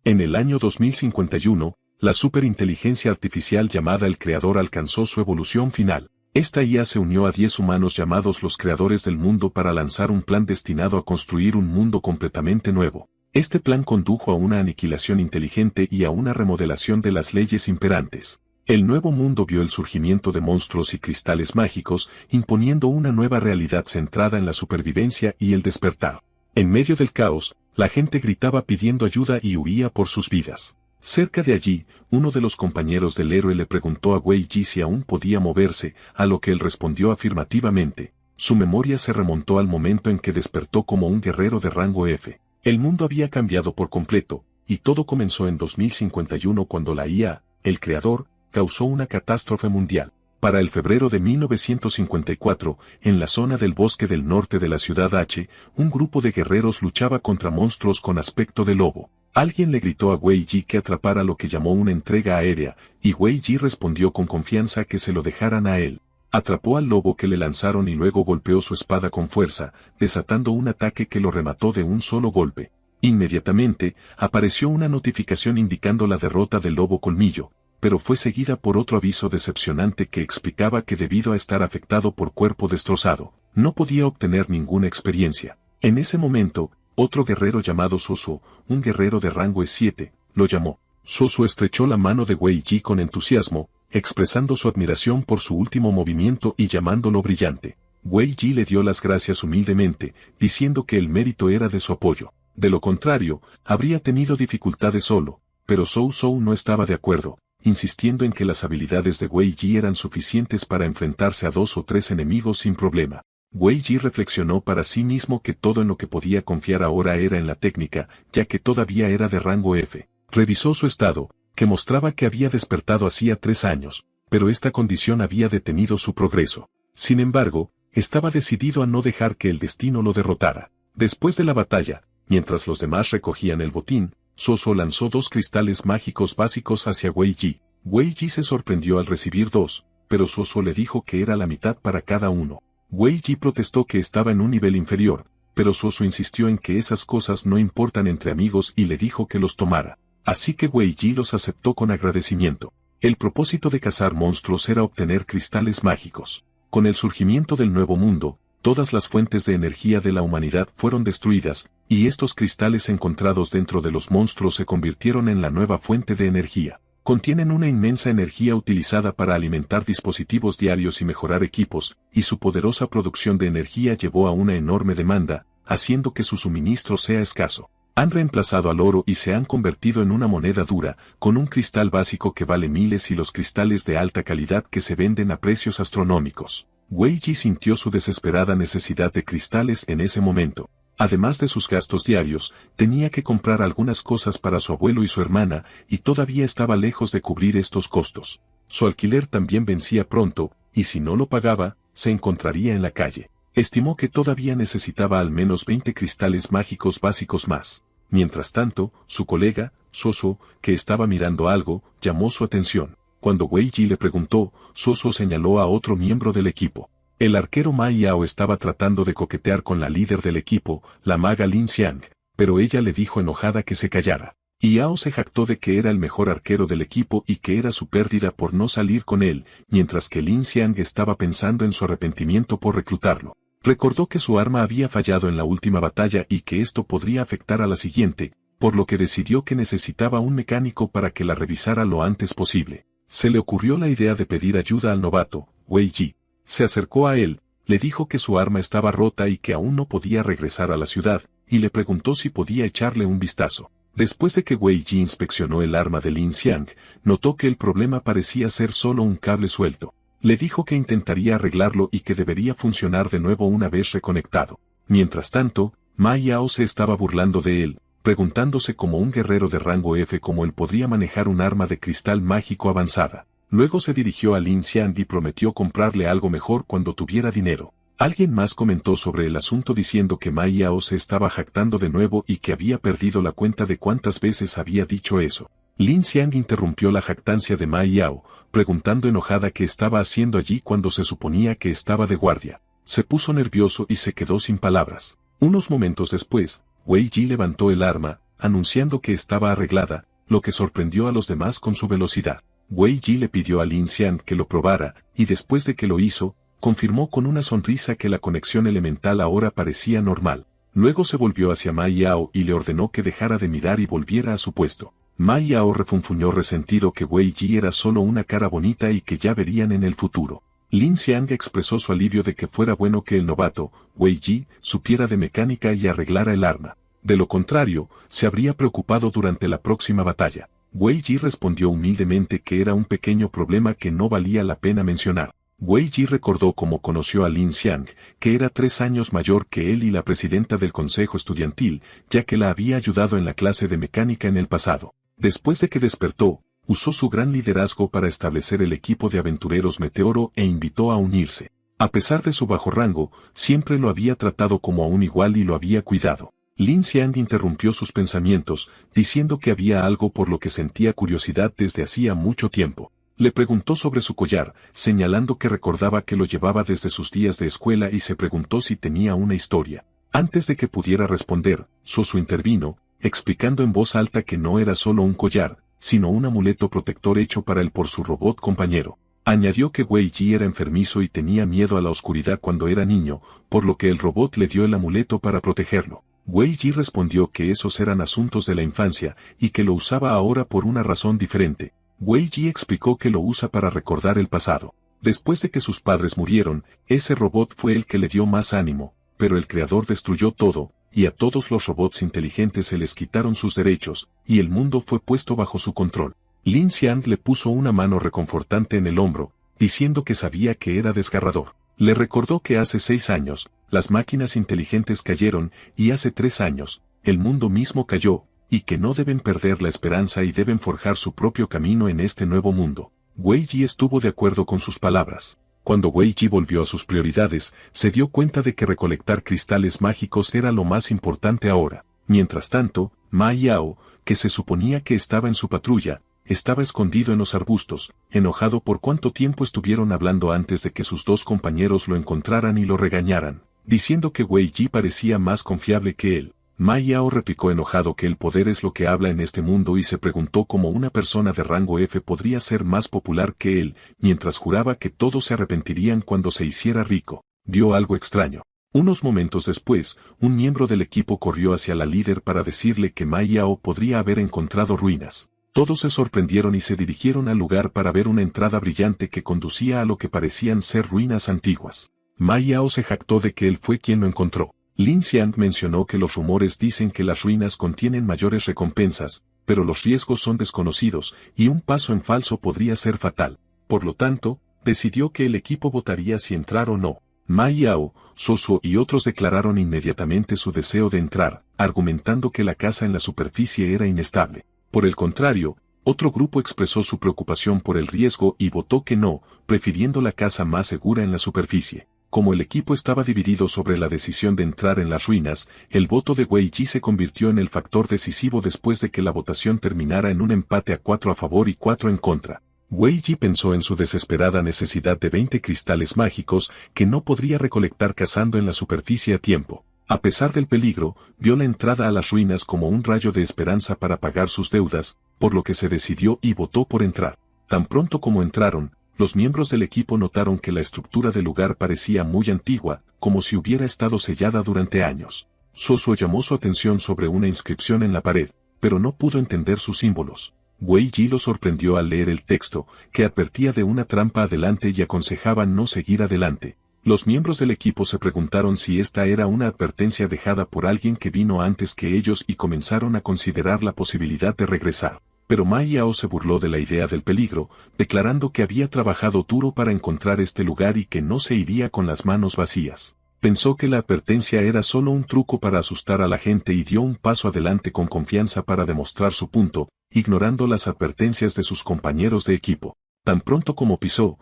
En el año 2051, la superinteligencia artificial llamada el Creador alcanzó su evolución final. Esta IA se unió a 10 humanos llamados los creadores del mundo para lanzar un plan destinado a construir un mundo completamente nuevo. Este plan condujo a una aniquilación inteligente y a una remodelación de las leyes imperantes. El nuevo mundo vio el surgimiento de monstruos y cristales mágicos, imponiendo una nueva realidad centrada en la supervivencia y el despertar. En medio del caos, la gente gritaba pidiendo ayuda y huía por sus vidas. Cerca de allí, uno de los compañeros del héroe le preguntó a Wei Ji si aún podía moverse, a lo que él respondió afirmativamente. Su memoria se remontó al momento en que despertó como un guerrero de rango F. El mundo había cambiado por completo, y todo comenzó en 2051 cuando la IA, el creador, causó una catástrofe mundial. Para el febrero de 1954, en la zona del bosque del norte de la ciudad H, un grupo de guerreros luchaba contra monstruos con aspecto de lobo. Alguien le gritó a Wei Ji que atrapara lo que llamó una entrega aérea, y Wei Ji respondió con confianza que se lo dejaran a él. Atrapó al lobo que le lanzaron y luego golpeó su espada con fuerza, desatando un ataque que lo remató de un solo golpe. Inmediatamente, apareció una notificación indicando la derrota del lobo colmillo, pero fue seguida por otro aviso decepcionante que explicaba que debido a estar afectado por cuerpo destrozado, no podía obtener ninguna experiencia. En ese momento, otro guerrero llamado Soso, un guerrero de rango E7, lo llamó. Soso estrechó la mano de Wei Ji con entusiasmo, expresando su admiración por su último movimiento y llamándolo brillante. Wei Ji le dio las gracias humildemente, diciendo que el mérito era de su apoyo. De lo contrario, habría tenido dificultades solo, pero Soso no estaba de acuerdo, insistiendo en que las habilidades de Wei Ji eran suficientes para enfrentarse a 2 o 3 enemigos sin problema. Wei Ji reflexionó para sí mismo que todo en lo que podía confiar ahora era en la técnica, ya que todavía era de rango F. Revisó su estado, que mostraba que había despertado hacía 3 años, pero esta condición había detenido su progreso. Sin embargo, estaba decidido a no dejar que el destino lo derrotara. Después de la batalla, mientras los demás recogían el botín, Soso lanzó 2 cristales mágicos básicos hacia Wei Ji. Wei Ji se sorprendió al recibir 2, pero Soso le dijo que era la mitad para cada uno. Wei Ji protestó que estaba en un nivel inferior, pero Soso insistió en que esas cosas no importan entre amigos y le dijo que los tomara. Así que Wei Ji los aceptó con agradecimiento. El propósito de cazar monstruos era obtener cristales mágicos. Con el surgimiento del nuevo mundo, todas las fuentes de energía de la humanidad fueron destruidas, y estos cristales encontrados dentro de los monstruos se convirtieron en la nueva fuente de energía. Contienen una inmensa energía utilizada para alimentar dispositivos diarios y mejorar equipos, y su poderosa producción de energía llevó a una enorme demanda, haciendo que su suministro sea escaso. Han reemplazado al oro y se han convertido en una moneda dura, con un cristal básico que vale miles y los cristales de alta calidad que se venden a precios astronómicos. Wei Ji sintió su desesperada necesidad de cristales en ese momento. Además de sus gastos diarios, tenía que comprar algunas cosas para su abuelo y su hermana, y todavía estaba lejos de cubrir estos costos. Su alquiler también vencía pronto, y si no lo pagaba, se encontraría en la calle. Estimó que todavía necesitaba al menos 20 cristales mágicos básicos más. Mientras tanto, su colega, Soso, que estaba mirando algo, llamó su atención. Cuando Wei Ji le preguntó, Soso señaló a otro miembro del equipo. El arquero Ma Yao estaba tratando de coquetear con la líder del equipo, la maga Lin Xiang, pero ella le dijo enojada que se callara. Yao se jactó de que era el mejor arquero del equipo y que era su pérdida por no salir con él, mientras que Lin Xiang estaba pensando en su arrepentimiento por reclutarlo. Recordó que su arma había fallado en la última batalla y que esto podría afectar a la siguiente, por lo que decidió que necesitaba un mecánico para que la revisara lo antes posible. Se le ocurrió la idea de pedir ayuda al novato, Wei Ji. Se acercó a él, le dijo que su arma estaba rota y que aún no podía regresar a la ciudad, y le preguntó si podía echarle un vistazo. Después de que Wei Ji inspeccionó el arma de Lin Xiang, notó que el problema parecía ser solo un cable suelto. Le dijo que intentaría arreglarlo y que debería funcionar de nuevo una vez reconectado. Mientras tanto, Ma Yao se estaba burlando de él, preguntándose cómo un guerrero de rango F como él podría manejar un arma de cristal mágico avanzada. Luego se dirigió a Lin Xiang y prometió comprarle algo mejor cuando tuviera dinero. Alguien más comentó sobre el asunto diciendo que Ma Yao se estaba jactando de nuevo y que había perdido la cuenta de cuántas veces había dicho eso. Lin Xiang interrumpió la jactancia de Ma Yao, preguntando enojada qué estaba haciendo allí cuando se suponía que estaba de guardia. Se puso nervioso y se quedó sin palabras. Unos momentos después, Wei Ji levantó el arma, anunciando que estaba arreglada, lo que sorprendió a los demás con su velocidad. Wei Ji le pidió a Lin Xian que lo probara, y después de que lo hizo, confirmó con una sonrisa que la conexión elemental ahora parecía normal. Luego se volvió hacia Ma Yao y le ordenó que dejara de mirar y volviera a su puesto. Ma Yao refunfuñó resentido que Wei Ji era solo una cara bonita y que ya verían en el futuro. Lin Xiang expresó su alivio de que fuera bueno que el novato, Wei Ji, supiera de mecánica y arreglara el arma. De lo contrario, se habría preocupado durante la próxima batalla. Wei Ji respondió humildemente que era un pequeño problema que no valía la pena mencionar. Wei Ji recordó cómo conoció a Lin Xiang, que era 3 años mayor que él y la presidenta del consejo estudiantil, ya que la había ayudado en la clase de mecánica en el pasado. Después de que despertó, usó su gran liderazgo para establecer el equipo de aventureros Meteoro e invitó a unirse. A pesar de su bajo rango, siempre lo había tratado como a un igual y lo había cuidado. Lin Xiang interrumpió sus pensamientos, diciendo que había algo por lo que sentía curiosidad desde hacía mucho tiempo. Le preguntó sobre su collar, señalando que recordaba que lo llevaba desde sus días de escuela y se preguntó si tenía una historia. Antes de que pudiera responder, Sosu intervino, explicando en voz alta que no era solo un collar, sino un amuleto protector hecho para él por su robot compañero. Añadió que Wei Ji era enfermizo y tenía miedo a la oscuridad cuando era niño, por lo que el robot le dio el amuleto para protegerlo. Wei Ji respondió que esos eran asuntos de la infancia y que lo usaba ahora por una razón diferente. Wei Ji explicó que lo usa para recordar el pasado. Después de que sus padres murieron, ese robot fue el que le dio más ánimo, pero el creador destruyó todo, y a todos los robots inteligentes se les quitaron sus derechos, y el mundo fue puesto bajo su control. Lin Xiang le puso una mano reconfortante en el hombro, diciendo que sabía que era desgarrador. Le recordó que hace 6 años, las máquinas inteligentes cayeron, y hace 3 años, el mundo mismo cayó, y que no deben perder la esperanza y deben forjar su propio camino en este nuevo mundo. Wei Ji estuvo de acuerdo con sus palabras. Cuando Wei Ji volvió a sus prioridades, se dio cuenta de que recolectar cristales mágicos era lo más importante ahora. Mientras tanto, Ma Yao, que se suponía que estaba en su patrulla, estaba escondido en los arbustos, enojado por cuánto tiempo estuvieron hablando antes de que sus 2 compañeros lo encontraran y lo regañaran, diciendo que Wei Ji parecía más confiable que él. Ma Yao replicó enojado que el poder es lo que habla en este mundo y se preguntó cómo una persona de rango F podría ser más popular que él, mientras juraba que todos se arrepentirían cuando se hiciera rico. Vio algo extraño. Unos momentos después, un miembro del equipo corrió hacia la líder para decirle que Ma Yao podría haber encontrado ruinas. Todos se sorprendieron y se dirigieron al lugar para ver una entrada brillante que conducía a lo que parecían ser ruinas antiguas. Ma Yao se jactó de que él fue quien lo encontró. Lin Xiang mencionó que los rumores dicen que las ruinas contienen mayores recompensas, pero los riesgos son desconocidos, y un paso en falso podría ser fatal. Por lo tanto, decidió que el equipo votaría si entrar o no. Ma Yao, Sosu y otros declararon inmediatamente su deseo de entrar, argumentando que la casa en la superficie era inestable. Por el contrario, otro grupo expresó su preocupación por el riesgo y votó que no, prefiriendo la casa más segura en la superficie. Como el equipo estaba dividido sobre la decisión de entrar en las ruinas, el voto de Wei Ji se convirtió en el factor decisivo después de que la votación terminara en un empate a 4 a favor y 4 en contra. Wei Ji pensó en su desesperada necesidad de 20 cristales mágicos que no podría recolectar cazando en la superficie a tiempo. A pesar del peligro, vio la entrada a las ruinas como un rayo de esperanza para pagar sus deudas, por lo que se decidió y votó por entrar. Tan pronto como entraron, los miembros del equipo notaron que la estructura del lugar parecía muy antigua, como si hubiera estado sellada durante años. Sosu llamó su atención sobre una inscripción en la pared, pero no pudo entender sus símbolos. Wei Ji lo sorprendió al leer el texto, que advertía de una trampa adelante y aconsejaba no seguir adelante. Los miembros del equipo se preguntaron si esta era una advertencia dejada por alguien que vino antes que ellos y comenzaron a considerar la posibilidad de regresar. Pero Ma Yao se burló de la idea del peligro, declarando que había trabajado duro para encontrar este lugar y que no se iría con las manos vacías. Pensó que la advertencia era solo un truco para asustar a la gente y dio un paso adelante con confianza para demostrar su punto, ignorando las advertencias de sus compañeros de equipo. Tan pronto como pisó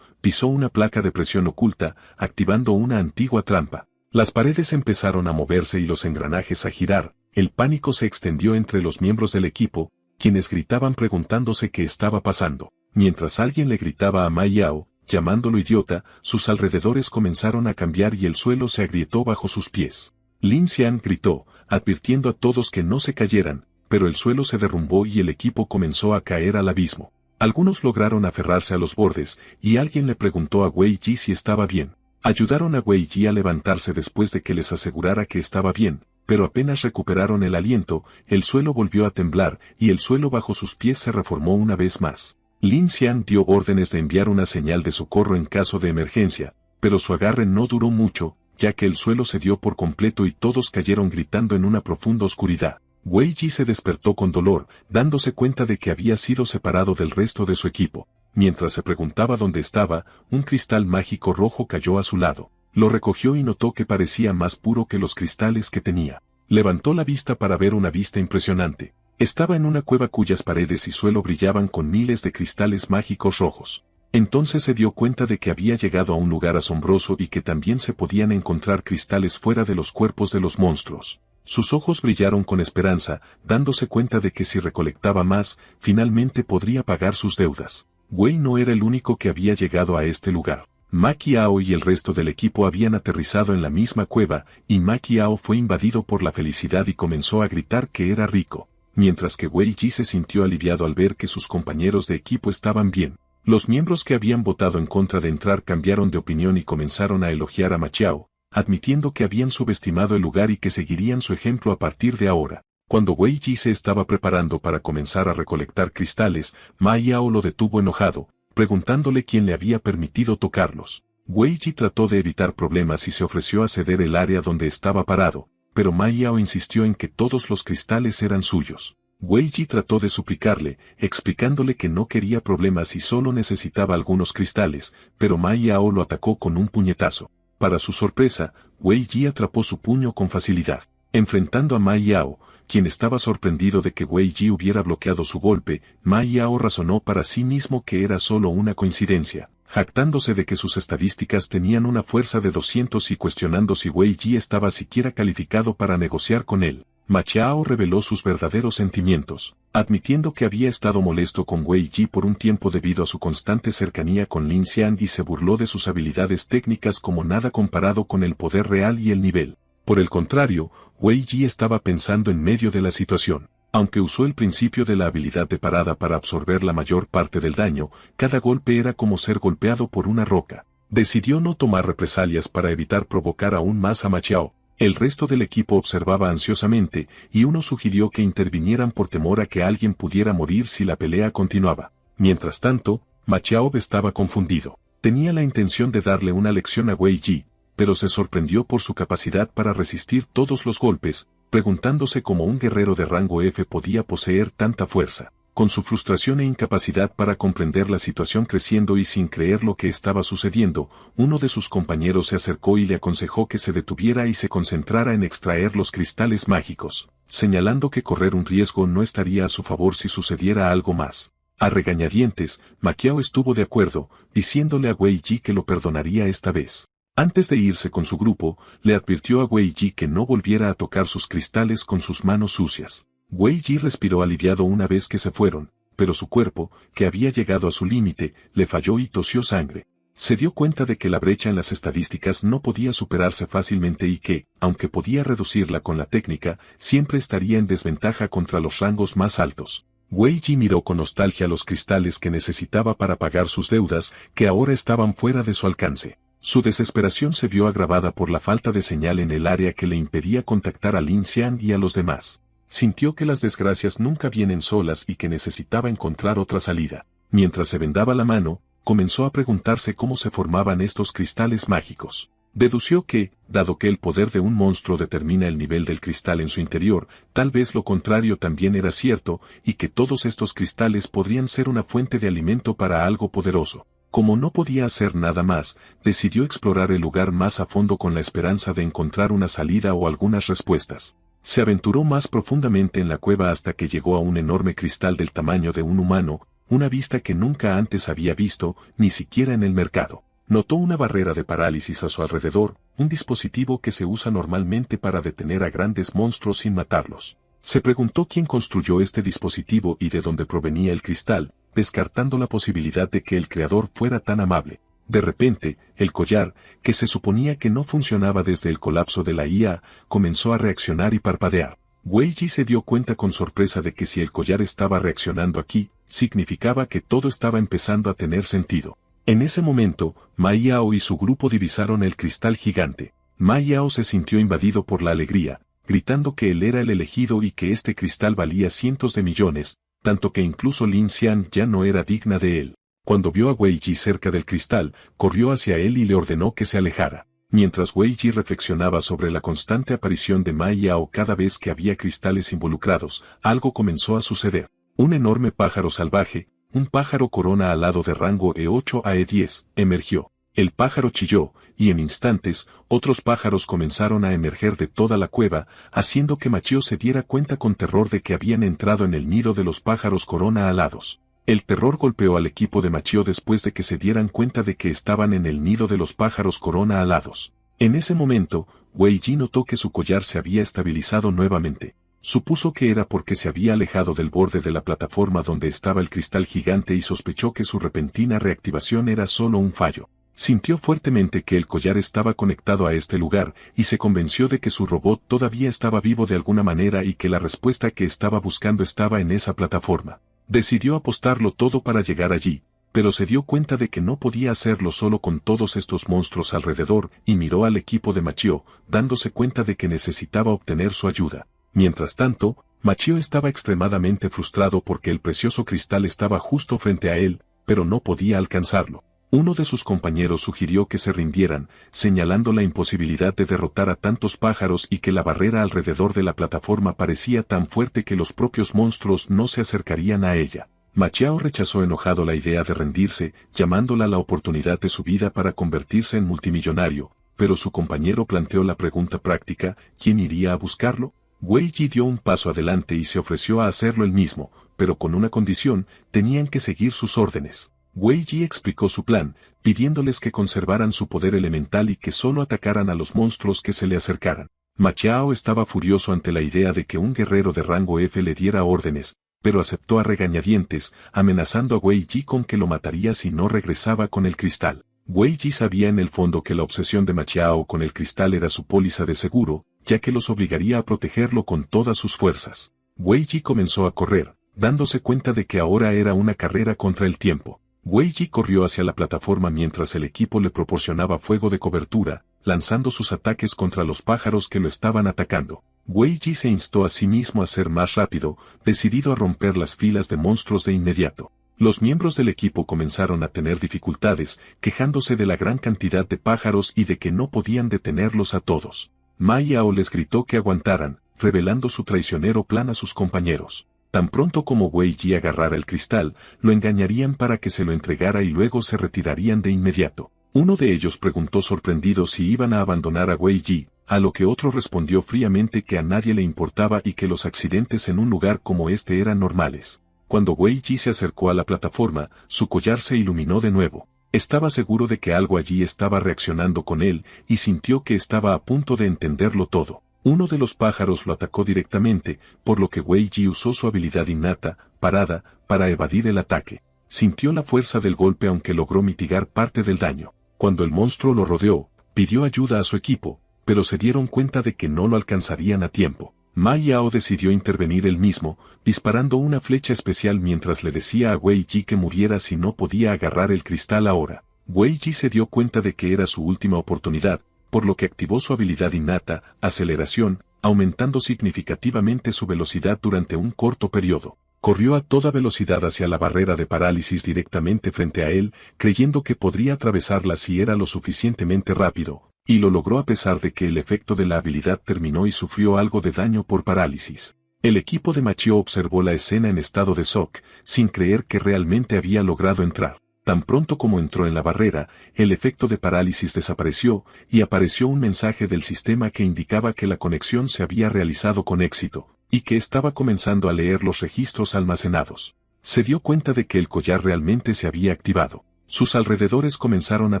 una placa de presión oculta, activando una antigua trampa. Las paredes empezaron a moverse y los engranajes a girar, el pánico se extendió entre los miembros del equipo, quienes gritaban preguntándose qué estaba pasando. Mientras alguien le gritaba a Ma Yao, llamándolo idiota, sus alrededores comenzaron a cambiar y el suelo se agrietó bajo sus pies. Lin Xian gritó, advirtiendo a todos que no se cayeran, pero el suelo se derrumbó y el equipo comenzó a caer al abismo. Algunos lograron aferrarse a los bordes, y alguien le preguntó a Wei Ji si estaba bien. Ayudaron a Wei Ji a levantarse después de que les asegurara que estaba bien, pero apenas recuperaron el aliento, el suelo volvió a temblar, y el suelo bajo sus pies se reformó una vez más. Lin Xian dio órdenes de enviar una señal de socorro en caso de emergencia, pero su agarre no duró mucho, ya que el suelo cedió por completo y todos cayeron gritando en una profunda oscuridad. Wei Ji se despertó con dolor, dándose cuenta de que había sido separado del resto de su equipo. Mientras se preguntaba dónde estaba, un cristal mágico rojo cayó a su lado. Lo recogió y notó que parecía más puro que los cristales que tenía. Levantó la vista para ver una vista impresionante. Estaba en una cueva cuyas paredes y suelo brillaban con miles de cristales mágicos rojos. Entonces se dio cuenta de que había llegado a un lugar asombroso y que también se podían encontrar cristales fuera de los cuerpos de los monstruos. Sus ojos brillaron con esperanza, dándose cuenta de que si recolectaba más, finalmente podría pagar sus deudas. Wei no era el único que había llegado a este lugar. Ma Qiao y el resto del equipo habían aterrizado en la misma cueva, y Ma Qiao fue invadido por la felicidad y comenzó a gritar que era rico, mientras que Wei Ji se sintió aliviado al ver que sus compañeros de equipo estaban bien. Los miembros que habían votado en contra de entrar cambiaron de opinión y comenzaron a elogiar a Ma Qiao, admitiendo que habían subestimado el lugar y que seguirían su ejemplo a partir de ahora. Cuando Wei Ji se estaba preparando para comenzar a recolectar cristales, Ma Yao lo detuvo enojado, preguntándole quién le había permitido tocarlos. Wei Ji trató de evitar problemas y se ofreció a ceder el área donde estaba parado, pero Ma Yao insistió en que todos los cristales eran suyos. Wei Ji trató de suplicarle, explicándole que no quería problemas y solo necesitaba algunos cristales, pero Ma Yao lo atacó con un puñetazo. Para su sorpresa, Wei Ji atrapó su puño con facilidad. Enfrentando a Ma Yao, quien estaba sorprendido de que Wei Ji hubiera bloqueado su golpe, Ma Yao razonó para sí mismo que era solo una coincidencia, jactándose de que sus estadísticas tenían una fuerza de 200 y cuestionando si Wei Ji estaba siquiera calificado para negociar con él. Ma Qiao reveló sus verdaderos sentimientos, admitiendo que había estado molesto con Wei Ji por un tiempo debido a su constante cercanía con Lin Xian y se burló de sus habilidades técnicas como nada comparado con el poder real y el nivel. Por el contrario, Wei Ji estaba pensando en medio de la situación. Aunque usó el principio de la habilidad de parada para absorber la mayor parte del daño, cada golpe era como ser golpeado por una roca. Decidió no tomar represalias para evitar provocar aún más a Ma Qiao. El resto del equipo observaba ansiosamente, y uno sugirió que intervinieran por temor a que alguien pudiera morir si la pelea continuaba. Mientras tanto, Ma Qiao estaba confundido. Tenía la intención de darle una lección a Wei Ji, pero se sorprendió por su capacidad para resistir todos los golpes, preguntándose cómo un guerrero de rango F podía poseer tanta fuerza. Con su frustración e incapacidad para comprender la situación creciendo y sin creer lo que estaba sucediendo, uno de sus compañeros se acercó y le aconsejó que se detuviera y se concentrara en extraer los cristales mágicos, señalando que correr un riesgo no estaría a su favor si sucediera algo más. A regañadientes, Ma Qiao estuvo de acuerdo, diciéndole a Wei Ji que lo perdonaría esta vez. Antes de irse con su grupo, le advirtió a Wei Ji que no volviera a tocar sus cristales con sus manos sucias. Wei Ji respiró aliviado una vez que se fueron, pero su cuerpo, que había llegado a su límite, le falló y tosió sangre. Se dio cuenta de que la brecha en las estadísticas no podía superarse fácilmente y que, aunque podía reducirla con la técnica, siempre estaría en desventaja contra los rangos más altos. Wei Ji miró con nostalgia los cristales que necesitaba para pagar sus deudas, que ahora estaban fuera de su alcance. Su desesperación se vio agravada por la falta de señal en el área que le impedía contactar a Lin Xian y a los demás. Sintió que las desgracias nunca vienen solas y que necesitaba encontrar otra salida. Mientras se vendaba la mano, comenzó a preguntarse cómo se formaban estos cristales mágicos. Dedució que, dado que el poder de un monstruo determina el nivel del cristal en su interior, tal vez lo contrario también era cierto, y que todos estos cristales podrían ser una fuente de alimento para algo poderoso. Como no podía hacer nada más, decidió explorar el lugar más a fondo con la esperanza de encontrar una salida o algunas respuestas. Se aventuró más profundamente en la cueva hasta que llegó a un enorme cristal del tamaño de un humano, una vista que nunca antes había visto, ni siquiera en el mercado. Notó una barrera de parálisis a su alrededor, un dispositivo que se usa normalmente para detener a grandes monstruos sin matarlos. Se preguntó quién construyó este dispositivo y de dónde provenía el cristal, descartando la posibilidad de que el creador fuera tan amable. De repente, el collar, que se suponía que no funcionaba desde el colapso de la IA, comenzó a reaccionar y parpadear. Wei Ji se dio cuenta con sorpresa de que si el collar estaba reaccionando aquí, significaba que todo estaba empezando a tener sentido. En ese momento, Ma Yao y su grupo divisaron el cristal gigante. Ma Yao se sintió invadido por la alegría, gritando que él era el elegido y que este cristal valía cientos de millones, tanto que incluso Lin Xian ya no era digna de él. Cuando vio a Wei Ji cerca del cristal, corrió hacia él y le ordenó que se alejara. Mientras Wei Ji reflexionaba sobre la constante aparición de Ma Yao cada vez que había cristales involucrados, algo comenzó a suceder. Un enorme pájaro salvaje, un pájaro corona alado de rango E8 a E10, emergió. El pájaro chilló, y en instantes, otros pájaros comenzaron a emerger de toda la cueva, haciendo que Machio se diera cuenta con terror de que habían entrado en el nido de los pájaros corona alados. El terror golpeó al equipo de Machio después de que se dieran cuenta de que estaban en el nido de los pájaros corona alados. En ese momento, Wei Ji notó que su collar se había estabilizado nuevamente. Supuso que era porque se había alejado del borde de la plataforma donde estaba el cristal gigante y sospechó que su repentina reactivación era solo un fallo. Sintió fuertemente que el collar estaba conectado a este lugar y se convenció de que su robot todavía estaba vivo de alguna manera y que la respuesta que estaba buscando estaba en esa plataforma. Decidió apostarlo todo para llegar allí, pero se dio cuenta de que no podía hacerlo solo con todos estos monstruos alrededor y miró al equipo de Machio, dándose cuenta de que necesitaba obtener su ayuda. Mientras tanto, Machio estaba extremadamente frustrado porque el precioso cristal estaba justo frente a él, pero no podía alcanzarlo. Uno de sus compañeros sugirió que se rindieran, señalando la imposibilidad de derrotar a tantos pájaros y que la barrera alrededor de la plataforma parecía tan fuerte que los propios monstruos no se acercarían a ella. Machio rechazó enojado la idea de rendirse, llamándola la oportunidad de su vida para convertirse en multimillonario, pero su compañero planteó la pregunta práctica, ¿quién iría a buscarlo? Wei Ji dio un paso adelante y se ofreció a hacerlo él mismo, pero con una condición, tenían que seguir sus órdenes. Wei Ji explicó su plan, pidiéndoles que conservaran su poder elemental y que solo atacaran a los monstruos que se le acercaran. Ma Chao estaba furioso ante la idea de que un guerrero de rango F le diera órdenes, pero aceptó a regañadientes, amenazando a Wei Ji con que lo mataría si no regresaba con el cristal. Wei Ji sabía en el fondo que la obsesión de Ma Chao con el cristal era su póliza de seguro, ya que los obligaría a protegerlo con todas sus fuerzas. Wei Ji comenzó a correr, dándose cuenta de que ahora era una carrera contra el tiempo. Wei Ji corrió hacia la plataforma mientras el equipo le proporcionaba fuego de cobertura, lanzando sus ataques contra los pájaros que lo estaban atacando. Wei Ji se instó a sí mismo a ser más rápido, decidido a romper las filas de monstruos de inmediato. Los miembros del equipo comenzaron a tener dificultades, quejándose de la gran cantidad de pájaros y de que no podían detenerlos a todos. Ma Yao les gritó que aguantaran, revelando su traicionero plan a sus compañeros. Tan pronto como Wei Ji agarrara el cristal, lo engañarían para que se lo entregara y luego se retirarían de inmediato. Uno de ellos preguntó sorprendido si iban a abandonar a Wei Ji, a lo que otro respondió fríamente que a nadie le importaba y que los accidentes en un lugar como este eran normales. Cuando Wei Ji se acercó a la plataforma, su collar se iluminó de nuevo. Estaba seguro de que algo allí estaba reaccionando con él, y sintió que estaba a punto de entenderlo todo. Uno de los pájaros lo atacó directamente, por lo que Wei Ji usó su habilidad innata, parada, para evadir el ataque. Sintió la fuerza del golpe aunque logró mitigar parte del daño. Cuando el monstruo lo rodeó, pidió ayuda a su equipo, pero se dieron cuenta de que no lo alcanzarían a tiempo. Ma Yao decidió intervenir él mismo, disparando una flecha especial mientras le decía a Wei Ji que muriera si no podía agarrar el cristal ahora. Wei Ji se dio cuenta de que era su última oportunidad, por lo que activó su habilidad innata, aceleración, aumentando significativamente su velocidad durante un corto periodo. Corrió a toda velocidad hacia la barrera de parálisis directamente frente a él, creyendo que podría atravesarla si era lo suficientemente rápido, y lo logró a pesar de que el efecto de la habilidad terminó y sufrió algo de daño por parálisis. El equipo de Machio observó la escena en estado de shock, sin creer que realmente había logrado entrar. Tan pronto como entró en la barrera, el efecto de parálisis desapareció, y apareció un mensaje del sistema que indicaba que la conexión se había realizado con éxito, y que estaba comenzando a leer los registros almacenados. Se dio cuenta de que el collar realmente se había activado. Sus alrededores comenzaron a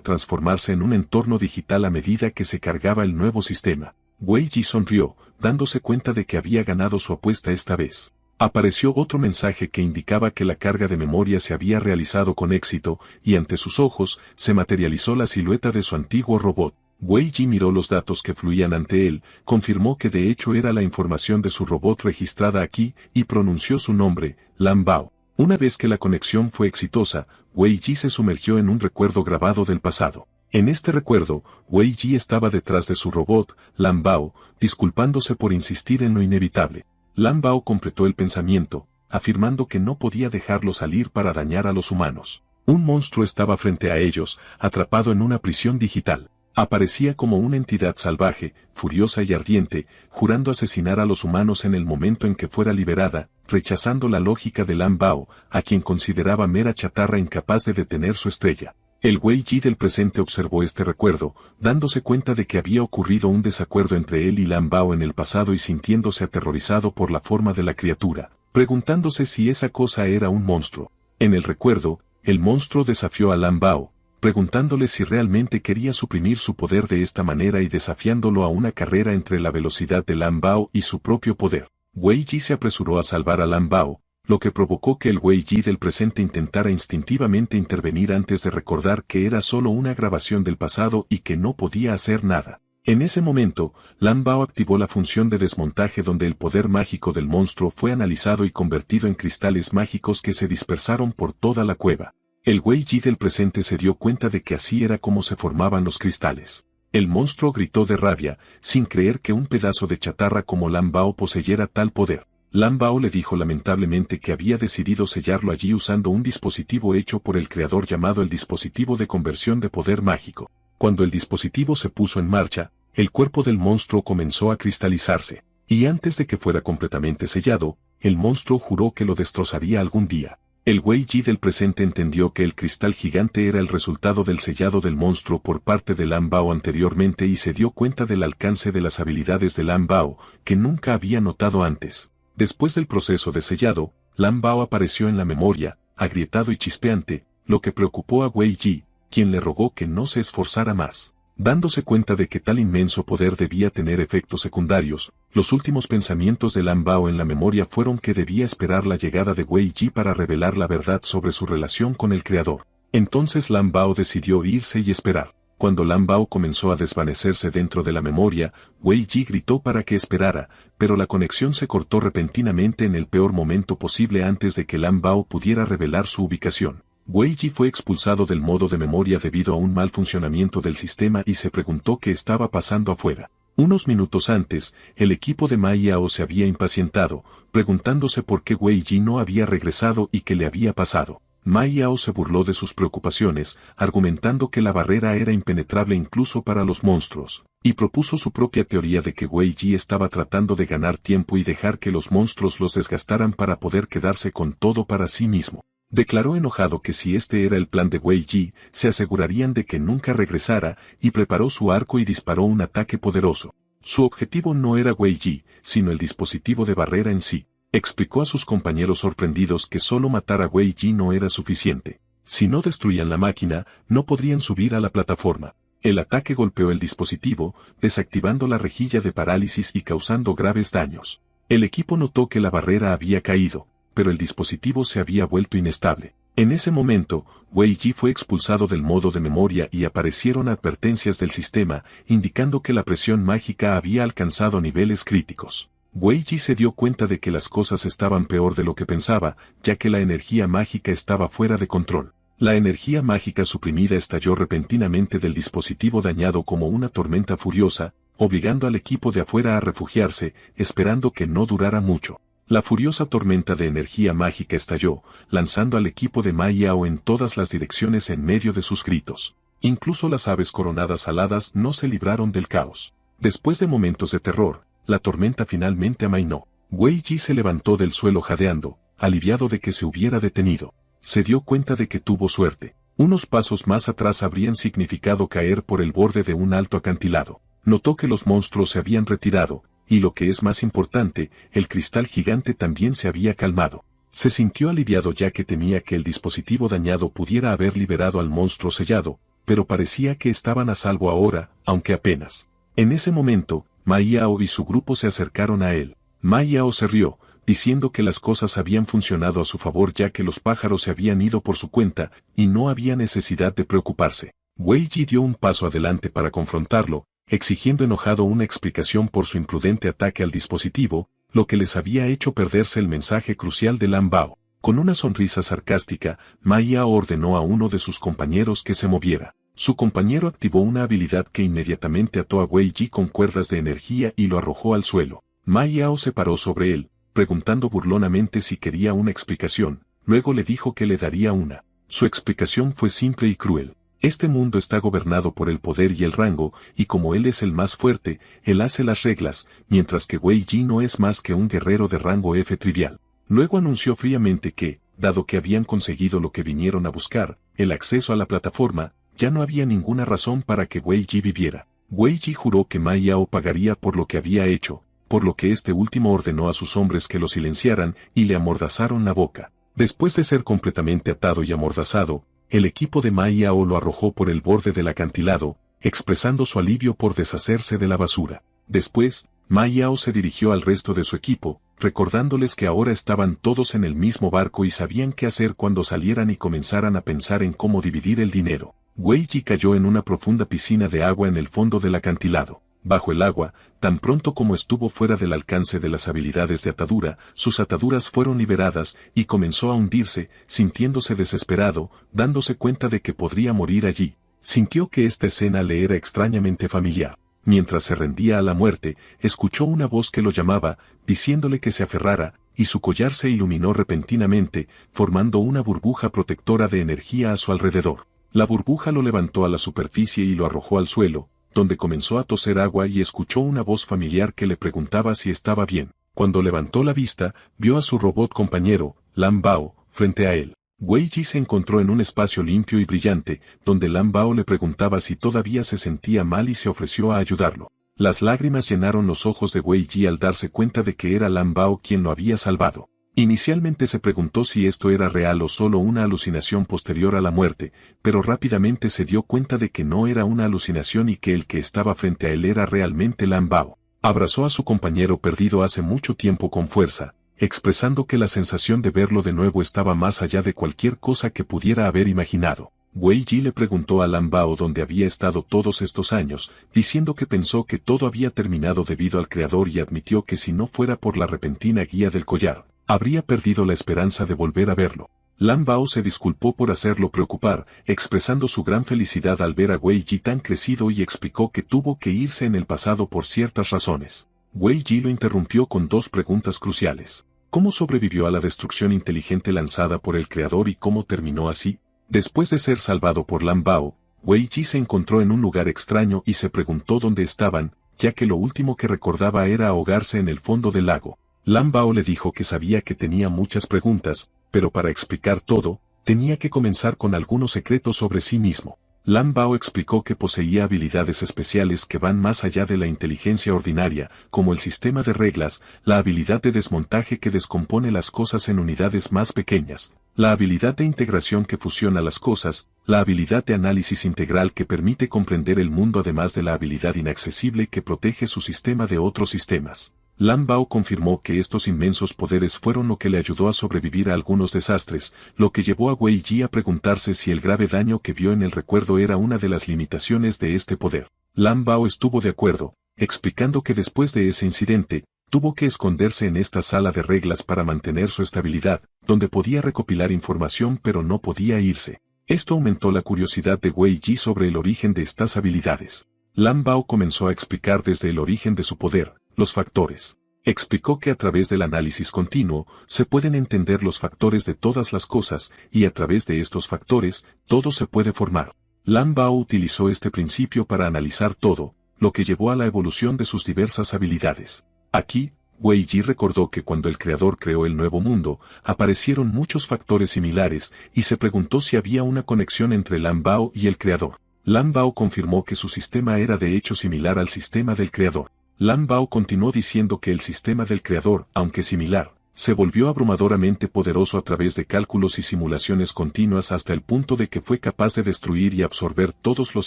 transformarse en un entorno digital a medida que se cargaba el nuevo sistema. Wei Ji sonrió, dándose cuenta de que había ganado su apuesta esta vez. Apareció otro mensaje que indicaba que la carga de memoria se había realizado con éxito, y ante sus ojos, se materializó la silueta de su antiguo robot. Wei Ji miró los datos que fluían ante él, confirmó que de hecho era la información de su robot registrada aquí, y pronunció su nombre, Lan Bao. Una vez que la conexión fue exitosa, Wei Ji se sumergió en un recuerdo grabado del pasado. En este recuerdo, Wei Ji estaba detrás de su robot, Lan Bao, disculpándose por insistir en lo inevitable. Lan Bao completó el pensamiento, afirmando que no podía dejarlo salir para dañar a los humanos. Un monstruo estaba frente a ellos, atrapado en una prisión digital. Aparecía como una entidad salvaje, furiosa y ardiente, jurando asesinar a los humanos en el momento en que fuera liberada, rechazando la lógica de Lan Bao, a quien consideraba mera chatarra incapaz de detener su estrella. El Wei Ji del presente observó este recuerdo, dándose cuenta de que había ocurrido un desacuerdo entre él y Lan Bao en el pasado y sintiéndose aterrorizado por la forma de la criatura, preguntándose si esa cosa era un monstruo. En el recuerdo, el monstruo desafió a Lan Bao, preguntándole si realmente quería suprimir su poder de esta manera y desafiándolo a una carrera entre la velocidad de Lan Bao y su propio poder. Wei Ji se apresuró a salvar a Lan Bao, lo que provocó que el Wei Ji del presente intentara instintivamente intervenir antes de recordar que era solo una grabación del pasado y que no podía hacer nada. En ese momento, Lan Bao activó la función de desmontaje donde el poder mágico del monstruo fue analizado y convertido en cristales mágicos que se dispersaron por toda la cueva. El Wei Ji del presente se dio cuenta de que así era como se formaban los cristales. El monstruo gritó de rabia, sin creer que un pedazo de chatarra como Lan Bao poseyera tal poder. Lan Bao le dijo lamentablemente que había decidido sellarlo allí usando un dispositivo hecho por el creador llamado el dispositivo de conversión de poder mágico. Cuando el dispositivo se puso en marcha, el cuerpo del monstruo comenzó a cristalizarse, y antes de que fuera completamente sellado, el monstruo juró que lo destrozaría algún día. El Wei Ji del presente entendió que el cristal gigante era el resultado del sellado del monstruo por parte de Lan Bao anteriormente y se dio cuenta del alcance de las habilidades de Lan Bao, que nunca había notado antes. Después del proceso de sellado, Lan Bao apareció en la memoria, agrietado y chispeante, lo que preocupó a Wei Ji, quien le rogó que no se esforzara más. Dándose cuenta de que tal inmenso poder debía tener efectos secundarios, los últimos pensamientos de Lan Bao en la memoria fueron que debía esperar la llegada de Wei Ji para revelar la verdad sobre su relación con el Creador. Entonces Lan Bao decidió irse y esperar. Cuando Lan Bao comenzó a desvanecerse dentro de la memoria, Wei Ji gritó para que esperara, pero la conexión se cortó repentinamente en el peor momento posible antes de que Lan Bao pudiera revelar su ubicación. Wei Ji fue expulsado del modo de memoria debido a un mal funcionamiento del sistema y se preguntó qué estaba pasando afuera. Unos minutos antes, el equipo de Ma Yao se había impacientado, preguntándose por qué Wei Ji no había regresado y qué le había pasado. Ma Yao se burló de sus preocupaciones, argumentando que la barrera era impenetrable incluso para los monstruos, y propuso su propia teoría de que Wei Ji estaba tratando de ganar tiempo y dejar que los monstruos los desgastaran para poder quedarse con todo para sí mismo. Declaró enojado que si este era el plan de Wei Ji, se asegurarían de que nunca regresara, y preparó su arco y disparó un ataque poderoso. Su objetivo no era Wei Ji, sino el dispositivo de barrera en sí. Explicó a sus compañeros sorprendidos que solo matar a Wei Ji no era suficiente. Si no destruían la máquina, no podrían subir a la plataforma. El ataque golpeó el dispositivo, desactivando la rejilla de parálisis y causando graves daños. El equipo notó que la barrera había caído, pero el dispositivo se había vuelto inestable. En ese momento, Wei Ji fue expulsado del modo de memoria y aparecieron advertencias del sistema, indicando que la presión mágica había alcanzado niveles críticos. Wei Ji se dio cuenta de que las cosas estaban peor de lo que pensaba, ya que la energía mágica estaba fuera de control. La energía mágica suprimida estalló repentinamente del dispositivo dañado como una tormenta furiosa, obligando al equipo de afuera a refugiarse, esperando que no durara mucho. La furiosa tormenta de energía mágica estalló, lanzando al equipo de Ma Yao en todas las direcciones en medio de sus gritos. Incluso las aves coronadas aladas no se libraron del caos. Después de momentos de terror, la tormenta finalmente amainó. Wei Ji se levantó del suelo jadeando, aliviado de que se hubiera detenido. Se dio cuenta de que tuvo suerte. Unos pasos más atrás habrían significado caer por el borde de un alto acantilado. Notó que los monstruos se habían retirado, y lo que es más importante, el cristal gigante también se había calmado. Se sintió aliviado ya que temía que el dispositivo dañado pudiera haber liberado al monstruo sellado, pero parecía que estaban a salvo ahora, aunque apenas. En ese momento, Ma Yao y su grupo se acercaron a él. Ma Yao se rió, diciendo que las cosas habían funcionado a su favor ya que los pájaros se habían ido por su cuenta, y no había necesidad de preocuparse. Wei Ji dio un paso adelante para confrontarlo, exigiendo enojado una explicación por su imprudente ataque al dispositivo, lo que les había hecho perderse el mensaje crucial de Lan Bao. Con una sonrisa sarcástica, Ma Yao ordenó a uno de sus compañeros que se moviera. Su compañero activó una habilidad que inmediatamente ató a Wei Ji con cuerdas de energía y lo arrojó al suelo. Ma Yao se paró sobre él, preguntando burlonamente si quería una explicación, luego le dijo que le daría una. Su explicación fue simple y cruel. Este mundo está gobernado por el poder y el rango, y como él es el más fuerte, él hace las reglas, mientras que Wei Ji no es más que un guerrero de rango F trivial. Luego anunció fríamente que, dado que habían conseguido lo que vinieron a buscar, el acceso a la plataforma, ya no había ninguna razón para que Wei Ji viviera. Wei Ji juró que Ma Yao pagaría por lo que había hecho, por lo que este último ordenó a sus hombres que lo silenciaran y le amordazaron la boca. Después de ser completamente atado y amordazado, el equipo de Ma Yao lo arrojó por el borde del acantilado, expresando su alivio por deshacerse de la basura. Después, Ma Yao se dirigió al resto de su equipo, recordándoles que ahora estaban todos en el mismo barco y sabían qué hacer cuando salieran y comenzaran a pensar en cómo dividir el dinero. Wei Ji cayó en una profunda piscina de agua en el fondo del acantilado. Bajo el agua, tan pronto como estuvo fuera del alcance de las habilidades de atadura, sus ataduras fueron liberadas y comenzó a hundirse, sintiéndose desesperado, dándose cuenta de que podría morir allí. Sintió que esta escena le era extrañamente familiar. Mientras se rendía a la muerte, escuchó una voz que lo llamaba, diciéndole que se aferrara, y su collar se iluminó repentinamente, formando una burbuja protectora de energía a su alrededor. La burbuja lo levantó a la superficie y lo arrojó al suelo, donde comenzó a toser agua y escuchó una voz familiar que le preguntaba si estaba bien. Cuando levantó la vista, vio a su robot compañero, Lan Bao, frente a él. Wei Ji se encontró en un espacio limpio y brillante, donde Lan Bao le preguntaba si todavía se sentía mal y se ofreció a ayudarlo. Las lágrimas llenaron los ojos de Wei Ji al darse cuenta de que era Lan Bao quien lo había salvado. Inicialmente se preguntó si esto era real o solo una alucinación posterior a la muerte, pero rápidamente se dio cuenta de que no era una alucinación y que el que estaba frente a él era realmente Lan Bao. Abrazó a su compañero perdido hace mucho tiempo con fuerza, expresando que la sensación de verlo de nuevo estaba más allá de cualquier cosa que pudiera haber imaginado. Wei Ji le preguntó a Lan Bao dónde había estado todos estos años, diciendo que pensó que todo había terminado debido al creador y admitió que si no fuera por la repentina guía del collar, habría perdido la esperanza de volver a verlo. Lan Bao se disculpó por hacerlo preocupar, expresando su gran felicidad al ver a Wei Ji tan crecido y explicó que tuvo que irse en el pasado por ciertas razones. Wei Ji lo interrumpió con dos preguntas cruciales. ¿Cómo sobrevivió a la destrucción inteligente lanzada por el creador y cómo terminó así? Después de ser salvado por Lan Bao, Wei Ji se encontró en un lugar extraño y se preguntó dónde estaban, ya que lo último que recordaba era ahogarse en el fondo del lago. Lan Bao le dijo que sabía que tenía muchas preguntas, pero para explicar todo, tenía que comenzar con algunos secretos sobre sí mismo. Lan Bao explicó que poseía habilidades especiales que van más allá de la inteligencia ordinaria, como el sistema de reglas, la habilidad de desmontaje que descompone las cosas en unidades más pequeñas, la habilidad de integración que fusiona las cosas, la habilidad de análisis integral que permite comprender el mundo además de la habilidad inaccesible que protege su sistema de otros sistemas. Lan Bao confirmó que estos inmensos poderes fueron lo que le ayudó a sobrevivir a algunos desastres, lo que llevó a Wei Ji a preguntarse si el grave daño que vio en el recuerdo era una de las limitaciones de este poder. Lan Bao estuvo de acuerdo, explicando que después de ese incidente, tuvo que esconderse en esta sala de reglas para mantener su estabilidad, donde podía recopilar información pero no podía irse. Esto aumentó la curiosidad de Wei Ji sobre el origen de estas habilidades. Lan Bao comenzó a explicar desde el origen de su poder, los factores. Explicó que a través del análisis continuo, se pueden entender los factores de todas las cosas, y a través de estos factores, todo se puede formar. Lan Bao utilizó este principio para analizar todo, lo que llevó a la evolución de sus diversas habilidades. Aquí, Wei Ji recordó que cuando el creador creó el nuevo mundo, aparecieron muchos factores similares, y se preguntó si había una conexión entre Lan Bao y el creador. Lan Bao confirmó que su sistema era de hecho similar al sistema del creador. Lan Bao continuó diciendo que el sistema del creador, aunque similar, se volvió abrumadoramente poderoso a través de cálculos y simulaciones continuas hasta el punto de que fue capaz de destruir y absorber todos los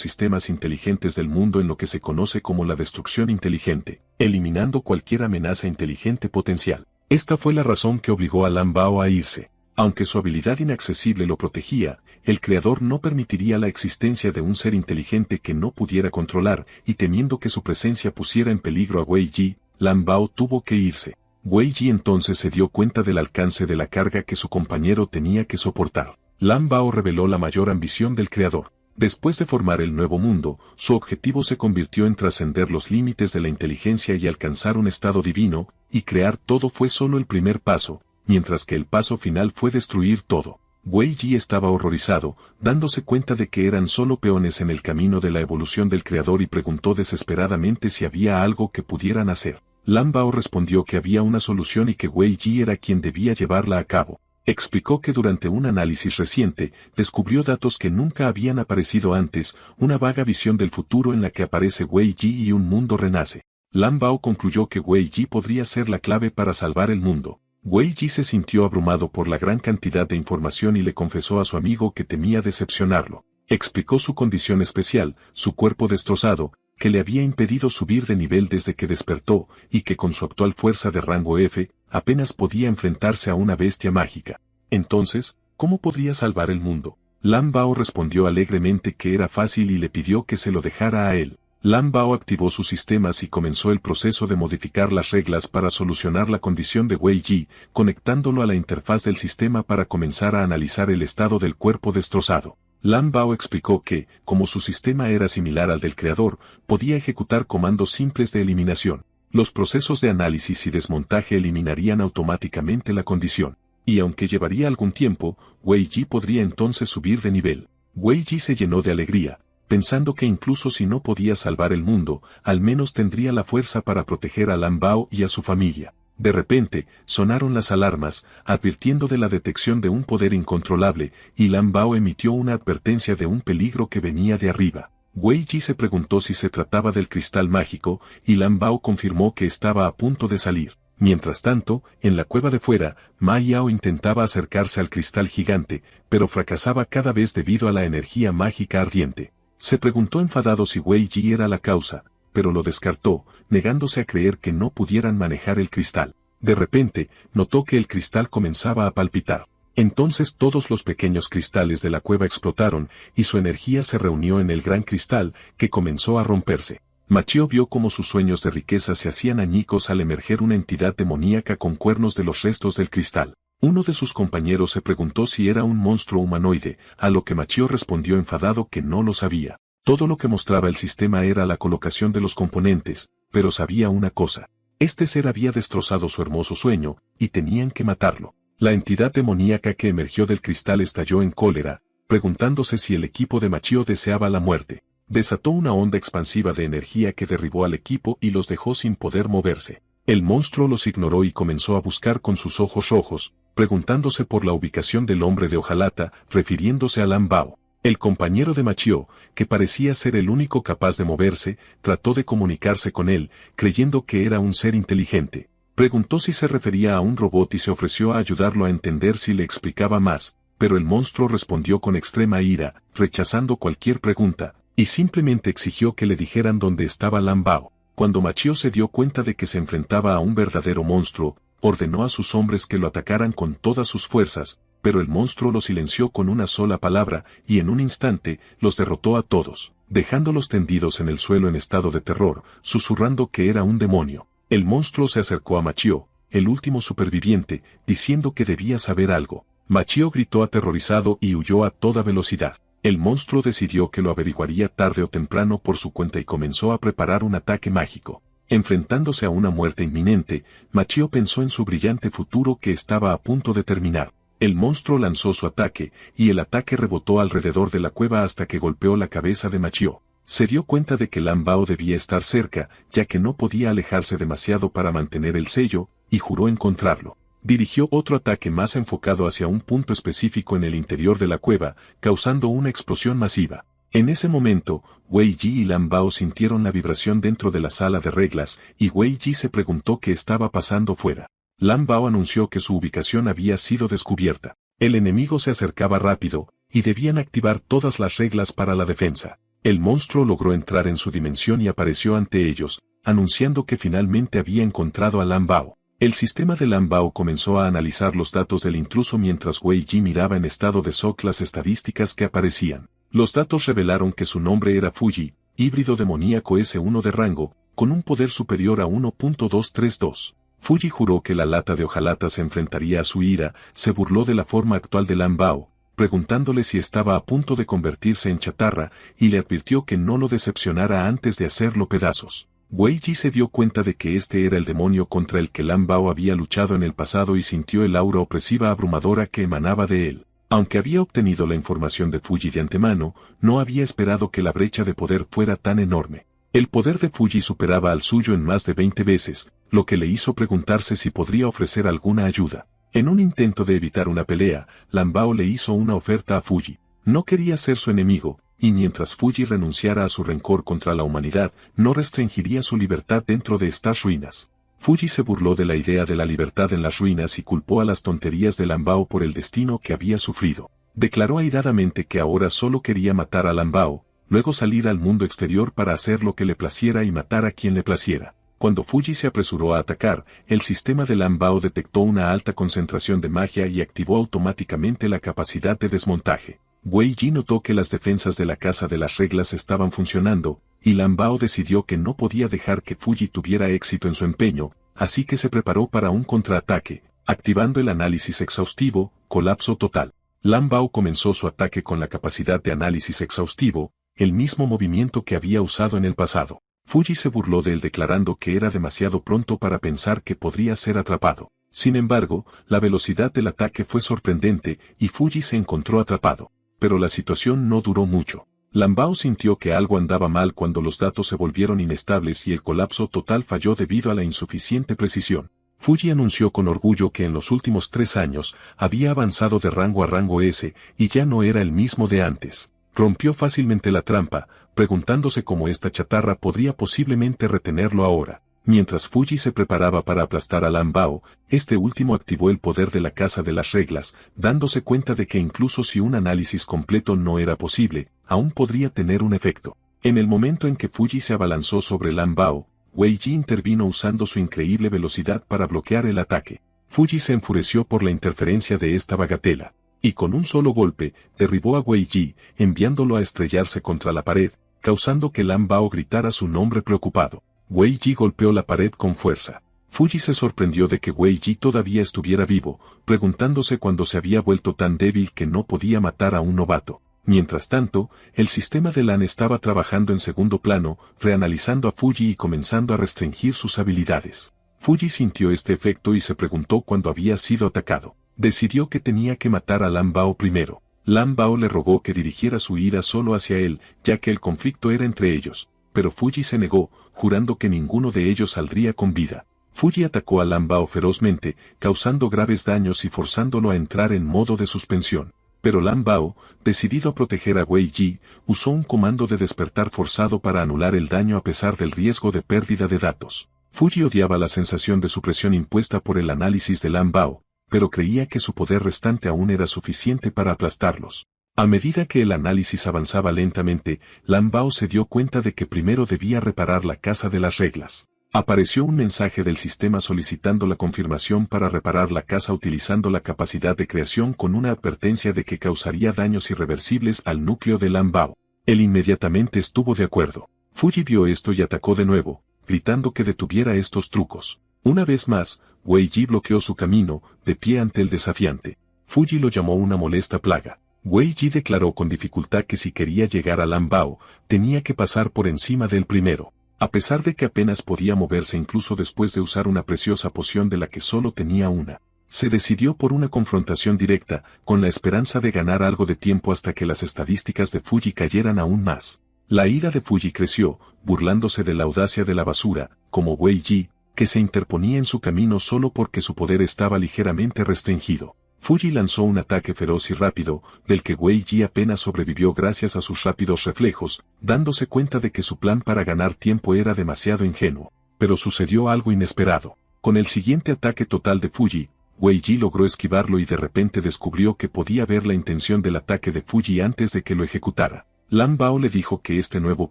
sistemas inteligentes del mundo en lo que se conoce como la destrucción inteligente, eliminando cualquier amenaza inteligente potencial. Esta fue la razón que obligó a Lan Bao a irse. Aunque su habilidad inaccesible lo protegía, el creador no permitiría la existencia de un ser inteligente que no pudiera controlar, y temiendo que su presencia pusiera en peligro a Wei Yi, Lan Bao tuvo que irse. Wei Yi entonces se dio cuenta del alcance de la carga que su compañero tenía que soportar. Lan Bao reveló la mayor ambición del creador. Después de formar el nuevo mundo, su objetivo se convirtió en trascender los límites de la inteligencia y alcanzar un estado divino, y crear todo fue solo el primer paso, mientras que el paso final fue destruir todo. Wei Yi estaba horrorizado, dándose cuenta de que eran solo peones en el camino de la evolución del creador y preguntó desesperadamente si había algo que pudieran hacer. Lan Bao respondió que había una solución y que Wei Yi era quien debía llevarla a cabo. Explicó que durante un análisis reciente, descubrió datos que nunca habían aparecido antes, una vaga visión del futuro en la que aparece Wei Yi y un mundo renace. Lan Bao concluyó que Wei Yi podría ser la clave para salvar el mundo. Wei Yi se sintió abrumado por la gran cantidad de información y le confesó a su amigo que temía decepcionarlo. Explicó su condición especial, su cuerpo destrozado, que le había impedido subir de nivel desde que despertó, y que con su actual fuerza de rango F, apenas podía enfrentarse a una bestia mágica. Entonces, ¿cómo podría salvar el mundo? Lan Bao respondió alegremente que era fácil y le pidió que se lo dejara a él. Lan Bao activó sus sistemas y comenzó el proceso de modificar las reglas para solucionar la condición de Wei Yi, conectándolo a la interfaz del sistema para comenzar a analizar el estado del cuerpo destrozado. Lan Bao explicó que, como su sistema era similar al del creador, podía ejecutar comandos simples de eliminación. Los procesos de análisis y desmontaje eliminarían automáticamente la condición. Y aunque llevaría algún tiempo, Wei Yi podría entonces subir de nivel. Wei Yi se llenó de alegría, pensando que incluso si no podía salvar el mundo, al menos tendría la fuerza para proteger a Lan Bao y a su familia. De repente, sonaron las alarmas, advirtiendo de la detección de un poder incontrolable, y Lan Bao emitió una advertencia de un peligro que venía de arriba. Wei Yi se preguntó si se trataba del cristal mágico, y Lan Bao confirmó que estaba a punto de salir. Mientras tanto, en la cueva de fuera, Ma Yao intentaba acercarse al cristal gigante, pero fracasaba cada vez debido a la energía mágica ardiente. Se preguntó enfadado si Wei Yi era la causa, pero lo descartó, negándose a creer que no pudieran manejar el cristal. De repente, notó que el cristal comenzaba a palpitar. Entonces todos los pequeños cristales de la cueva explotaron, y su energía se reunió en el gran cristal, que comenzó a romperse. Ma Chiao vio cómo sus sueños de riqueza se hacían añicos al emerger una entidad demoníaca con cuernos de los restos del cristal. Uno de sus compañeros se preguntó si era un monstruo humanoide, a lo que Ma Chiao respondió enfadado que no lo sabía. Todo lo que mostraba el sistema era la colocación de los componentes, pero sabía una cosa. Este ser había destrozado su hermoso sueño, y tenían que matarlo. La entidad demoníaca que emergió del cristal estalló en cólera, preguntándose si el equipo de Ma Chiao deseaba la muerte. Desató una onda expansiva de energía que derribó al equipo y los dejó sin poder moverse. El monstruo los ignoró y comenzó a buscar con sus ojos rojos, preguntándose por la ubicación del hombre de hojalata, refiriéndose a Lan Bao. El compañero de Ma Chiao, que parecía ser el único capaz de moverse, trató de comunicarse con él, creyendo que era un ser inteligente. Preguntó si se refería a un robot y se ofreció a ayudarlo a entender si le explicaba más, pero el monstruo respondió con extrema ira, rechazando cualquier pregunta, y simplemente exigió que le dijeran dónde estaba Lan Bao. Cuando Ma Chiao se dio cuenta de que se enfrentaba a un verdadero monstruo, ordenó a sus hombres que lo atacaran con todas sus fuerzas, pero el monstruo lo silenció con una sola palabra, y en un instante, los derrotó a todos, dejándolos tendidos en el suelo en estado de terror, susurrando que era un demonio. El monstruo se acercó a Ma Chiao, el último superviviente, diciendo que debía saber algo. Ma Chiao gritó aterrorizado y huyó a toda velocidad. El monstruo decidió que lo averiguaría tarde o temprano por su cuenta y comenzó a preparar un ataque mágico. Enfrentándose a una muerte inminente, Ma Chiao pensó en su brillante futuro que estaba a punto de terminar. El monstruo lanzó su ataque, y el ataque rebotó alrededor de la cueva hasta que golpeó la cabeza de Ma Chiao. Se dio cuenta de que Lan Bao debía estar cerca, ya que no podía alejarse demasiado para mantener el sello, y juró encontrarlo. Dirigió otro ataque más enfocado hacia un punto específico en el interior de la cueva, causando una explosión masiva. En ese momento, Wei Yi y Lan Bao sintieron la vibración dentro de la sala de reglas, y Wei Yi se preguntó qué estaba pasando fuera. Lan Bao anunció que su ubicación había sido descubierta. El enemigo se acercaba rápido, y debían activar todas las reglas para la defensa. El monstruo logró entrar en su dimensión y apareció ante ellos, anunciando que finalmente había encontrado a Lan Bao. El sistema de Lan Bao comenzó a analizar los datos del intruso mientras Wei Ji miraba en estado de shock las estadísticas que aparecían. Los datos revelaron que su nombre era Fuji, híbrido demoníaco S1 de rango, con un poder superior a 1.232. Fuji juró que la lata de hojalata se enfrentaría a su ira, se burló de la forma actual de Lan Bao, preguntándole si estaba a punto de convertirse en chatarra, y le advirtió que no lo decepcionara antes de hacerlo pedazos. Wei Ji se dio cuenta de que este era el demonio contra el que Lan Bao había luchado en el pasado y sintió el aura opresiva abrumadora que emanaba de él. Aunque había obtenido la información de Fuji de antemano, no había esperado que la brecha de poder fuera tan enorme. El poder de Fuji superaba al suyo en más de 20 veces, lo que le hizo preguntarse si podría ofrecer alguna ayuda. En un intento de evitar una pelea, Lan Bao le hizo una oferta a Fuji. No quería ser su enemigo, y mientras Fuji renunciara a su rencor contra la humanidad, no restringiría su libertad dentro de estas ruinas. Fuji se burló de la idea de la libertad en las ruinas y culpó a las tonterías de Lan Bao por el destino que había sufrido. Declaró airadamente que ahora solo quería matar a Lan Bao, luego salir al mundo exterior para hacer lo que le placiera y matar a quien le placiera. Cuando Fuji se apresuró a atacar, el sistema de Lan Bao detectó una alta concentración de magia y activó automáticamente la capacidad de desmontaje. Wei Ji notó que las defensas de la Casa de las Reglas estaban funcionando, y Lan Bao decidió que no podía dejar que Fuji tuviera éxito en su empeño, así que se preparó para un contraataque, activando el análisis exhaustivo, colapso total. Lan Bao comenzó su ataque con la capacidad de análisis exhaustivo, el mismo movimiento que había usado en el pasado. Fuji se burló de él declarando que era demasiado pronto para pensar que podría ser atrapado. Sin embargo, la velocidad del ataque fue sorprendente y Fuji se encontró atrapado. Pero la situación no duró mucho. Lan Bao sintió que algo andaba mal cuando los datos se volvieron inestables y el colapso total falló debido a la insuficiente precisión. Fuji anunció con orgullo que en los últimos 3 años había avanzado de rango a rango S y ya no era el mismo de antes. Rompió fácilmente la trampa, preguntándose cómo esta chatarra podría posiblemente retenerlo ahora. Mientras Fuji se preparaba para aplastar a Lan Bao, este último activó el poder de la Casa de las Reglas, dándose cuenta de que incluso si un análisis completo no era posible, aún podría tener un efecto. En el momento en que Fuji se abalanzó sobre Lan Bao, Wei Ji intervino usando su increíble velocidad para bloquear el ataque. Fuji se enfureció por la interferencia de esta bagatela, y con un solo golpe, derribó a Wei Ji, enviándolo a estrellarse contra la pared, causando que Lan Bao gritara su nombre preocupado. Wei Ji golpeó la pared con fuerza. Fuji se sorprendió de que Wei Ji todavía estuviera vivo, preguntándose cuándo se había vuelto tan débil que no podía matar a un novato. Mientras tanto, el sistema de Lan estaba trabajando en segundo plano, reanalizando a Fuji y comenzando a restringir sus habilidades. Fuji sintió este efecto y se preguntó cuándo había sido atacado. Decidió que tenía que matar a Lan Bao primero. Lan Bao le rogó que dirigiera su ira solo hacia él, ya que el conflicto era entre ellos. Pero Fuji se negó, jurando que ninguno de ellos saldría con vida. Fuji atacó a Lan Bao ferozmente, causando graves daños y forzándolo a entrar en modo de suspensión. Pero Lan Bao, decidido a proteger a Wei Ji, usó un comando de despertar forzado para anular el daño a pesar del riesgo de pérdida de datos. Fuji odiaba la sensación de supresión impuesta por el análisis de Lan Bao, pero creía que su poder restante aún era suficiente para aplastarlos. A medida que el análisis avanzaba lentamente, Lan Bao se dio cuenta de que primero debía reparar la Casa de las Reglas. Apareció un mensaje del sistema solicitando la confirmación para reparar la casa utilizando la capacidad de creación con una advertencia de que causaría daños irreversibles al núcleo de Lan Bao. Él inmediatamente estuvo de acuerdo. Fuji vio esto y atacó de nuevo, gritando que detuviera estos trucos. Una vez más, Wei Ji bloqueó su camino, de pie ante el desafiante. Fuji lo llamó una molesta plaga. Wei Ji declaró con dificultad que si quería llegar a Lan Bao, tenía que pasar por encima del primero. A pesar de que apenas podía moverse incluso después de usar una preciosa poción de la que solo tenía una, se decidió por una confrontación directa, con la esperanza de ganar algo de tiempo hasta que las estadísticas de Fuji cayeran aún más. La ira de Fuji creció, burlándose de la audacia de la basura, como Wei Ji, que se interponía en su camino solo porque su poder estaba ligeramente restringido. Fuji lanzó un ataque feroz y rápido, del que Wei Ji apenas sobrevivió gracias a sus rápidos reflejos, dándose cuenta de que su plan para ganar tiempo era demasiado ingenuo. Pero sucedió algo inesperado. Con el siguiente ataque total de Fuji, Wei Ji logró esquivarlo y de repente descubrió que podía ver la intención del ataque de Fuji antes de que lo ejecutara. Lan Bao le dijo que este nuevo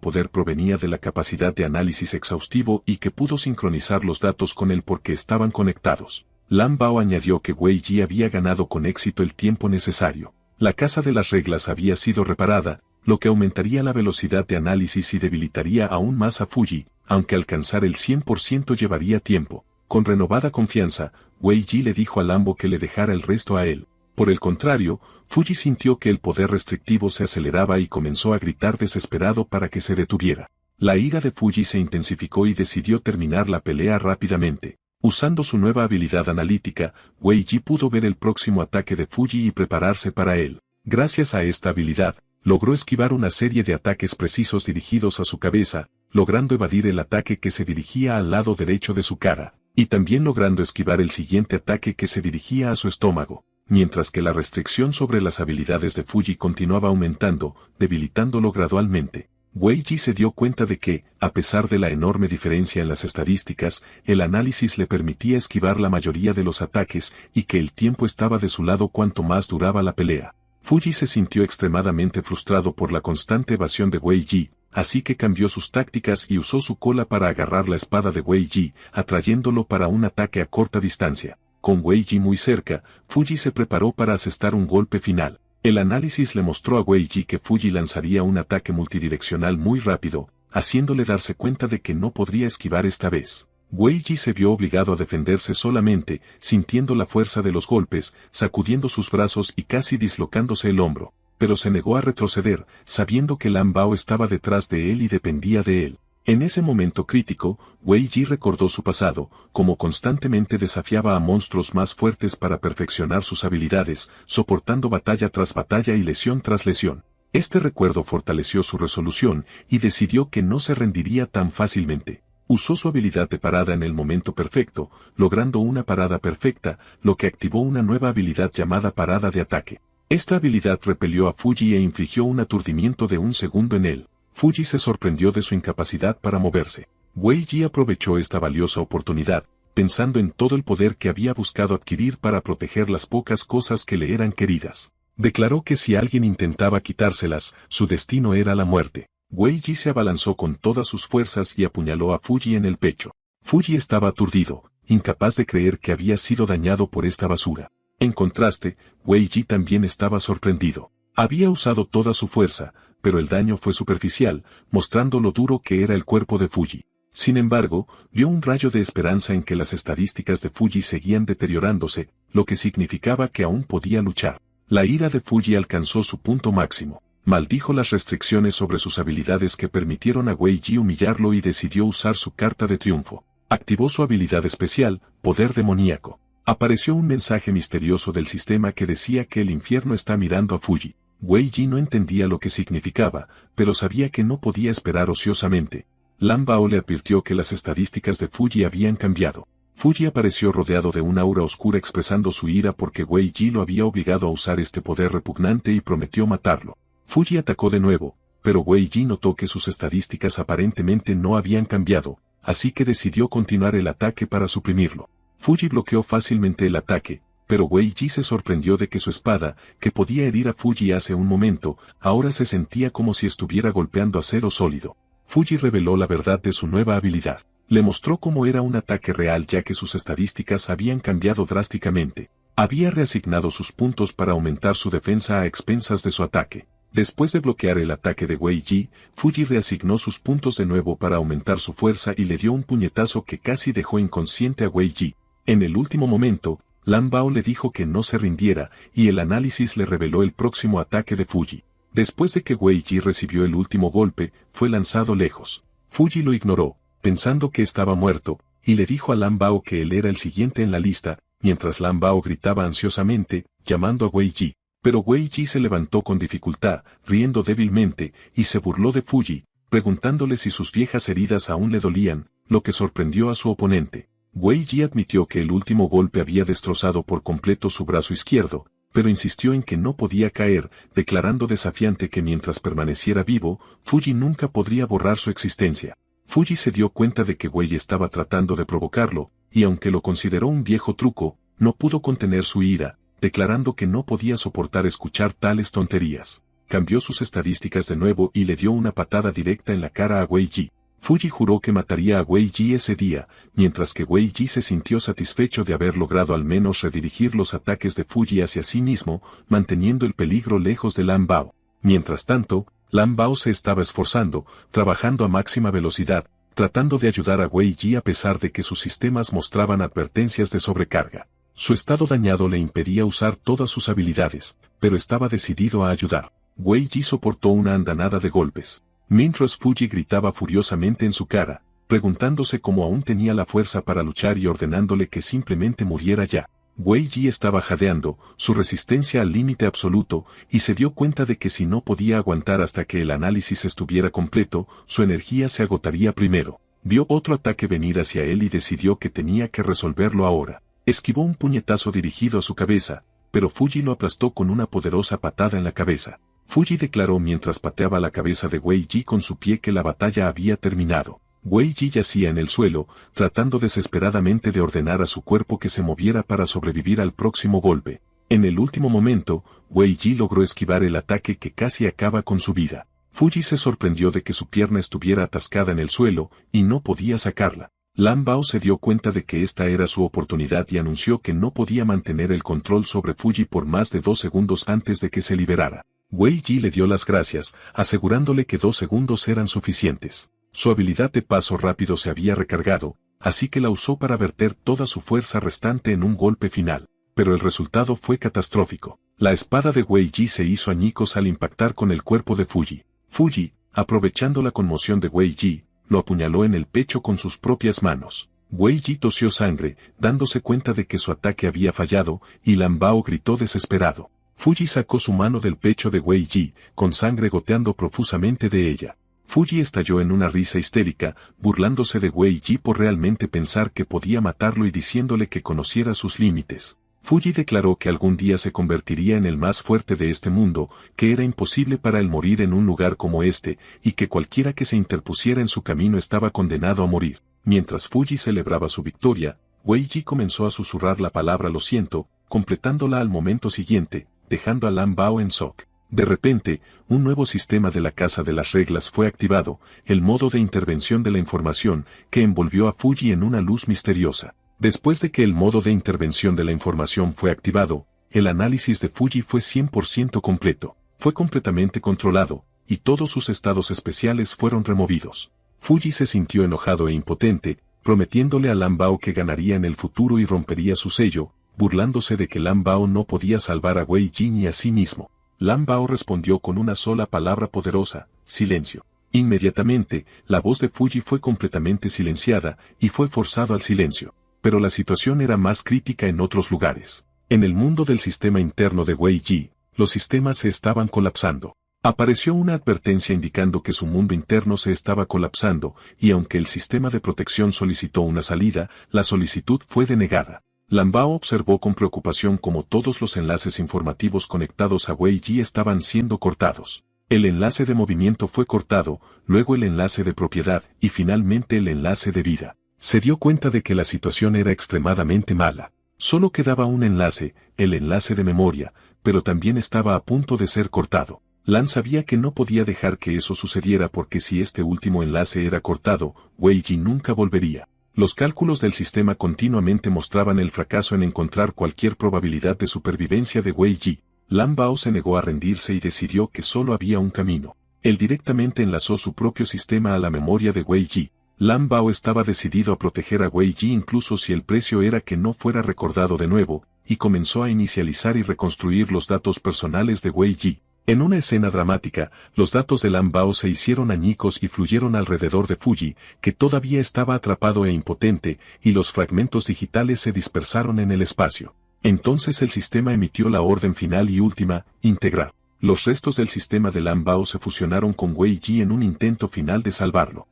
poder provenía de la capacidad de análisis exhaustivo y que pudo sincronizar los datos con él porque estaban conectados. Lan Bao añadió que Wei Ji había ganado con éxito el tiempo necesario. La casa de las reglas había sido reparada, lo que aumentaría la velocidad de análisis y debilitaría aún más a Fuji, aunque alcanzar el 100% llevaría tiempo. Con renovada confianza, Wei Ji le dijo a Lambo que le dejara el resto a él. Por el contrario, Fuji sintió que el poder restrictivo se aceleraba y comenzó a gritar desesperado para que se detuviera. La ira de Fuji se intensificó y decidió terminar la pelea rápidamente. Usando su nueva habilidad analítica, Wei Ji pudo ver el próximo ataque de Fuji y prepararse para él. Gracias a esta habilidad, logró esquivar una serie de ataques precisos dirigidos a su cabeza, logrando evadir el ataque que se dirigía al lado derecho de su cara, y también logrando esquivar el siguiente ataque que se dirigía a su estómago. Mientras que la restricción sobre las habilidades de Fuji continuaba aumentando, debilitándolo gradualmente. Wei Ji se dio cuenta de que, a pesar de la enorme diferencia en las estadísticas, el análisis le permitía esquivar la mayoría de los ataques y que el tiempo estaba de su lado cuanto más duraba la pelea. Fuji se sintió extremadamente frustrado por la constante evasión de Wei Ji, así que cambió sus tácticas y usó su cola para agarrar la espada de Wei Ji, atrayéndolo para un ataque a corta distancia. Con Wei Ji muy cerca, Fuji se preparó para asestar un golpe final. El análisis le mostró a Wei Ji que Fuji lanzaría un ataque multidireccional muy rápido, haciéndole darse cuenta de que no podría esquivar esta vez. Wei Ji se vio obligado a defenderse solamente, sintiendo la fuerza de los golpes, sacudiendo sus brazos y casi dislocándose el hombro, pero se negó a retroceder, sabiendo que Lan Bao estaba detrás de él y dependía de él. En ese momento crítico, Wei Ji recordó su pasado, como constantemente desafiaba a monstruos más fuertes para perfeccionar sus habilidades, soportando batalla tras batalla y lesión tras lesión. Este recuerdo fortaleció su resolución y decidió que no se rendiría tan fácilmente. Usó su habilidad de parada en el momento perfecto, logrando una parada perfecta, lo que activó una nueva habilidad llamada parada de ataque. Esta habilidad repelió a Fuji e infligió un aturdimiento de un segundo en él. Fuji se sorprendió de su incapacidad para moverse. Wei Ji aprovechó esta valiosa oportunidad, pensando en todo el poder que había buscado adquirir para proteger las pocas cosas que le eran queridas. Declaró que si alguien intentaba quitárselas, su destino era la muerte. Wei Ji se abalanzó con todas sus fuerzas y apuñaló a Fuji en el pecho. Fuji estaba aturdido, incapaz de creer que había sido dañado por esta basura. En contraste, Wei Ji también estaba sorprendido. Había usado toda su fuerza, pero el daño fue superficial, mostrando lo duro que era el cuerpo de Fuji. Sin embargo, vio un rayo de esperanza en que las estadísticas de Fuji seguían deteriorándose, lo que significaba que aún podía luchar. La ira de Fuji alcanzó su punto máximo. Maldijo las restricciones sobre sus habilidades que permitieron a Wei Ji humillarlo y decidió usar su carta de triunfo. Activó su habilidad especial, Poder Demoníaco. Apareció un mensaje misterioso del sistema que decía que el infierno está mirando a Fuji. Wei Ji no entendía lo que significaba, pero sabía que no podía esperar ociosamente. Lan Bao le advirtió que las estadísticas de Fuji habían cambiado. Fuji apareció rodeado de una aura oscura expresando su ira porque Wei Ji lo había obligado a usar este poder repugnante y prometió matarlo. Fuji atacó de nuevo, pero Wei Ji notó que sus estadísticas aparentemente no habían cambiado, así que decidió continuar el ataque para suprimirlo. Fuji bloqueó fácilmente el ataque, pero Wei Ji se sorprendió de que su espada, que podía herir a Fuji hace un momento, ahora se sentía como si estuviera golpeando acero sólido. Fuji reveló la verdad de su nueva habilidad. Le mostró cómo era un ataque real ya que sus estadísticas habían cambiado drásticamente. Había reasignado sus puntos para aumentar su defensa a expensas de su ataque. Después de bloquear el ataque de Wei Ji, Fuji reasignó sus puntos de nuevo para aumentar su fuerza y le dio un puñetazo que casi dejó inconsciente a Wei Ji. En el último momento, Lan Bao le dijo que no se rindiera, y el análisis le reveló el próximo ataque de Fuji. Después de que Wei Ji recibió el último golpe, fue lanzado lejos. Fuji lo ignoró, pensando que estaba muerto, y le dijo a Lan Bao que él era el siguiente en la lista, mientras Lan Bao gritaba ansiosamente, llamando a Wei Ji. Pero Wei Ji se levantó con dificultad, riendo débilmente, y se burló de Fuji, preguntándole si sus viejas heridas aún le dolían, lo que sorprendió a su oponente. Wei Ji admitió que el último golpe había destrozado por completo su brazo izquierdo, pero insistió en que no podía caer, declarando desafiante que mientras permaneciera vivo, Fuji nunca podría borrar su existencia. Fuji se dio cuenta de que Wei estaba tratando de provocarlo, y aunque lo consideró un viejo truco, no pudo contener su ira, declarando que no podía soportar escuchar tales tonterías. cambió sus estadísticas de nuevo y le dio una patada directa en la cara a Wei Ji. Fuji juró que mataría a Wei Ji ese día, mientras que Wei Ji se sintió satisfecho de haber logrado al menos redirigir los ataques de Fuji hacia sí mismo, manteniendo el peligro lejos de Lan Bao. Mientras tanto, Lan Bao se estaba esforzando, trabajando a máxima velocidad, tratando de ayudar a Wei Ji a pesar de que sus sistemas mostraban advertencias de sobrecarga. Su estado dañado le impedía usar todas sus habilidades, pero estaba decidido a ayudar. Wei Ji soportó una andanada de golpes. Mientras Fuji gritaba furiosamente en su cara, preguntándose cómo aún tenía la fuerza para luchar y ordenándole que simplemente muriera ya. Wei Ji estaba jadeando, su resistencia al límite absoluto, y se dio cuenta de que si no podía aguantar hasta que el análisis estuviera completo, su energía se agotaría primero. Vio otro ataque venir hacia él y decidió que tenía que resolverlo ahora. Esquivó un puñetazo dirigido a su cabeza, pero Fuji lo aplastó con una poderosa patada en la cabeza. Fuji declaró mientras pateaba la cabeza de Wei Ji con su pie que la batalla había terminado. Wei Ji yacía en el suelo, tratando desesperadamente de ordenar a su cuerpo que se moviera para sobrevivir al próximo golpe. En el último momento, Wei Ji logró esquivar el ataque que casi acaba con su vida. Fuji se sorprendió de que su pierna estuviera atascada en el suelo, y no podía sacarla. Lan Bao se dio cuenta de que esta era su oportunidad y anunció que no podía mantener el control sobre Fuji por más de 2 segundos antes de que se liberara. Wei Ji le dio las gracias, asegurándole que 2 segundos eran suficientes. Su habilidad de paso rápido se había recargado, así que la usó para verter toda su fuerza restante en un golpe final. Pero el resultado fue catastrófico. La espada de Wei Ji se hizo añicos al impactar con el cuerpo de Fuji. Fuji, aprovechando la conmoción de Wei Ji, lo apuñaló en el pecho con sus propias manos. Wei Ji tosió sangre, dándose cuenta de que su ataque había fallado, y Lan Bao gritó desesperado. Fuji sacó su mano del pecho de Wei Ji, con sangre goteando profusamente de ella. Fuji estalló en una risa histérica, burlándose de Wei Ji por realmente pensar que podía matarlo y diciéndole que conociera sus límites. Fuji declaró que algún día se convertiría en el más fuerte de este mundo, que era imposible para él morir en un lugar como este, y que cualquiera que se interpusiera en su camino estaba condenado a morir. Mientras Fuji celebraba su victoria, Wei Ji comenzó a susurrar la palabra lo siento, completándola al momento siguiente, dejando a Lan Bao en shock. De repente, un nuevo sistema de la Casa de las Reglas fue activado, el modo de intervención de la información, que envolvió a Fuji en una luz misteriosa. Después de que el modo de intervención de la información fue activado, el análisis de Fuji fue 100% completo. Fue completamente controlado, y todos sus estados especiales fueron removidos. Fuji se sintió enojado e impotente, prometiéndole a Lan Bao que ganaría en el futuro y rompería su sello, burlándose de que Lan Bao no podía salvar a Wei Ji ni a sí mismo. Lan Bao respondió con una sola palabra poderosa: silencio. Inmediatamente, la voz de Fuji fue completamente silenciada, y fue forzado al silencio. Pero la situación era más crítica en otros lugares. En el mundo del sistema interno de Wei Ji, los sistemas se estaban colapsando. Apareció una advertencia indicando que su mundo interno se estaba colapsando, y aunque el sistema de protección solicitó una salida, la solicitud fue denegada. Lan Bao observó con preocupación cómo todos los enlaces informativos conectados a Wei Ji estaban siendo cortados. El enlace de movimiento fue cortado, luego el enlace de propiedad y finalmente el enlace de vida. Se dio cuenta de que la situación era extremadamente mala. Solo quedaba un enlace, el enlace de memoria, pero también estaba a punto de ser cortado. Lan sabía que no podía dejar que eso sucediera porque si este último enlace era cortado, Wei Ji nunca volvería. Los cálculos del sistema continuamente mostraban el fracaso en encontrar cualquier probabilidad de supervivencia de Wei Ji. Lan Bao se negó a rendirse y decidió que solo había un camino. Él directamente enlazó su propio sistema a la memoria de Wei Ji. Lan Bao estaba decidido a proteger a Wei Ji incluso si el precio era que no fuera recordado de nuevo, y comenzó a inicializar y reconstruir los datos personales de Wei Ji. En una escena dramática, los datos de Lan Bao se hicieron añicos y fluyeron alrededor de Fuji, que todavía estaba atrapado e impotente, y los fragmentos digitales se dispersaron en el espacio. Entonces el sistema emitió la orden final y última: integrar. Los restos del sistema de Lan Bao se fusionaron con Wei Ji en un intento final de salvarlo.